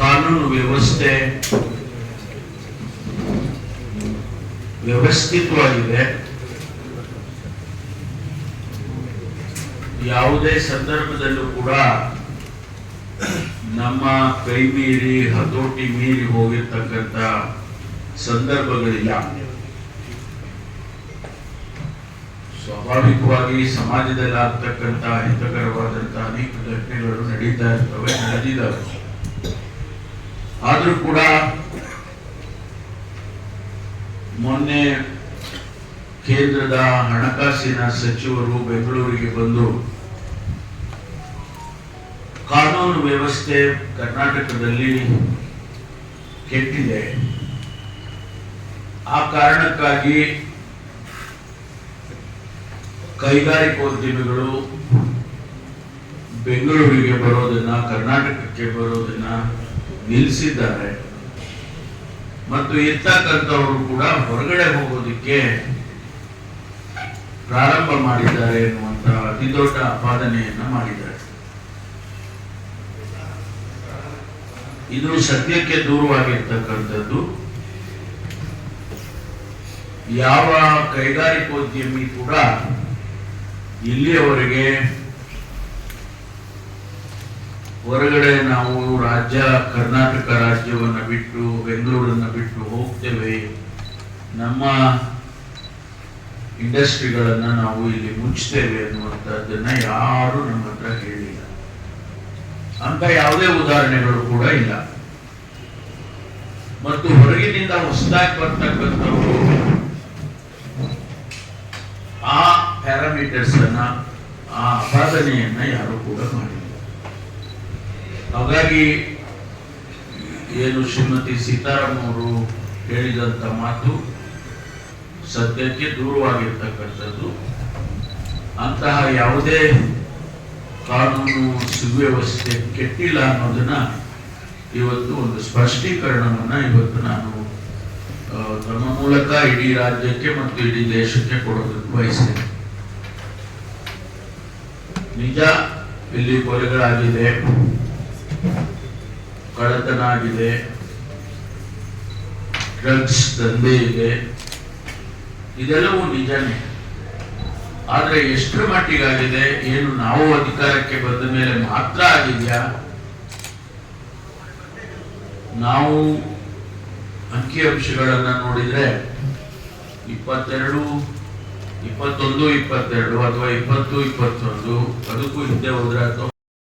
ಕಾನೂನು ವ್ಯವಸ್ಥೆ ವ್ಯವಸ್ಥಿತವಾಗಿದೆ. ಯಾವುದೇ ಸಂದರ್ಭದಲ್ಲೂ ಕೂಡ ನಮ್ಮ ಕೈ ಮೀರಿ ಹತೋಟಿ ಮೀರಿ ಹೋಗಿರ್ತಕ್ಕಂಥ ಸಂದರ್ಭಗಳಿಲ್ಲ. ಸ್ವಾಭಾವಿಕವಾಗಿ ಸಮಾಜದಲ್ಲಿ ಆಗ್ತಕ್ಕಂಥ ಹಿತಕರವಾದಂತಹ ಅನೇಕ ಘಟನೆಗಳು ನಡೀತಾ ಇರ್ತವೆ, ನಡೆದಿದ್ದಾವೆ. ಆದ್ರೂ ಕೂಡ ಮೊನ್ನೆ ಕೇಂದ್ರದ ಹಣಕಾಸಿನ ಸಚಿವರು ಬೆಂಗಳೂರಿಗೆ ಬಂದು ಕಾನೂನು ವ್ಯವಸ್ಥೆ ಕರ್ನಾಟಕದಲ್ಲಿ ಕೆಟ್ಟಿದೆ, ಆ ಕಾರಣಕ್ಕಾಗಿ ಕೈಗಾರಿಕೋದ್ಯಮಿಗಳು ಬೆಂಗಳೂರಿಗೆ ಬರೋದನ್ನ, ಕರ್ನಾಟಕಕ್ಕೆ ಬರೋದನ್ನ ನಿಲ್ಲಿಸಿದ್ದಾರೆ ಮತ್ತು ಇರ್ತಕ್ಕಂಥವರು ಕೂಡ ಹೊರಗಡೆ ಹೋಗೋದಕ್ಕೆ ಪ್ರಾರಂಭ ಮಾಡಿದ್ದಾರೆ ಎನ್ನುವಂತ ಅತಿ ದೊಡ್ಡ ಆಪಾದನೆಯನ್ನ ಮಾಡಿದ್ದಾರೆ. ಇದು ಸತ್ಯಕ್ಕೆ ದೂರವಾಗಿರ್ತಕ್ಕಂಥದ್ದು. ಯಾವ ಕೈಗಾರಿಕೋದ್ಯಮಿ ಕೂಡ ಇಲ್ಲಿಯವರೆಗೆ ಹೊರಗಡೆ ನಾವು ಕರ್ನಾಟಕ ರಾಜ್ಯವನ್ನು ಬಿಟ್ಟು ಬೆಂಗಳೂರನ್ನು ಬಿಟ್ಟು ಹೋಗ್ತೇವೆ, ನಮ್ಮ ಇಂಡಸ್ಟ್ರಿಗಳನ್ನ ನಾವು ಇಲ್ಲಿ ಮುಚ್ಚುತ್ತೇವೆ ಅನ್ನುವಂಥದ್ದನ್ನ ಯಾರು ನಮ್ಮ ಹತ್ರ ಹೇಳಿಲ್ಲ. ಅಂತ ಯಾವುದೇ ಉದಾಹರಣೆಗಳು ಕೂಡ ಇಲ್ಲ. ಮತ್ತು ಹೊರಗಿನಿಂದ ಹೊಸದಾಗಿ ಬರ್ತಕ್ಕಂಥವರು ಆ ಪ್ಯಾರಾಮೀಟರ್ಸ್ ಅನ್ನ, ಆ ಆಪಾದನೆಯನ್ನ ಯಾರು ಕೂಡ ಮಾಡಿಲ್ಲ. ಹಾಗಾಗಿ ಏನು ಶ್ರೀಮತಿ ಸೀತಾರಾಮ್ ಅವರು ಹೇಳಿದಂತ ಮಾತು ಸದ್ಯಕ್ಕೆ ದೂರವಾಗಿರ್ತಕ್ಕಂಥದ್ದು. ಅಂತಹ ಯಾವುದೇ ಕಾನೂನು ಸುವ್ಯವಸ್ಥೆ ಕೆಟ್ಟಿಲ್ಲ ಅನ್ನೋದನ್ನ ಇವತ್ತು ಒಂದು ಸ್ಪಷ್ಟೀಕರಣವನ್ನ ಇವತ್ತು ನಾನು ತಮ್ಮ ಮೂಲಕ ಇಡೀ ರಾಜ್ಯಕ್ಕೆ ಮತ್ತು ಇಡೀ ದೇಶಕ್ಕೆ ಕೊಡೋದಕ್ಕೆ ಬಯಸ್ತೇನೆ. ನಿಜ, ಇಲ್ಲಿ ಕೊಲೆಗಳಾಗಿದೆ, ಕಳ್ಳತನ ಆಗಿದೆ, ಡ್ರಗ್ಸ್ ದಂಧೆ ಇದೆ, ಇದೆಲ್ಲವೂ ನಿಜನೇ. ಆದ್ರೆ ಎಷ್ಟರ ಮಟ್ಟಿಗಾಗಿದೆ, ಏನು ನಾವು ಅಧಿಕಾರಕ್ಕೆ ಬಂದ ಮೇಲೆ ಮಾತ್ರ ಆಗಿದೆಯಾ? ನಾವು ಅಂಕಿಅಂಶಗಳನ್ನ ನೋಡಿದ್ರೆ 21, 22 ಅಥವಾ 20, 21 ಅದಕ್ಕೂ ಹಿಂದೆ ಹೋದ್ರೆ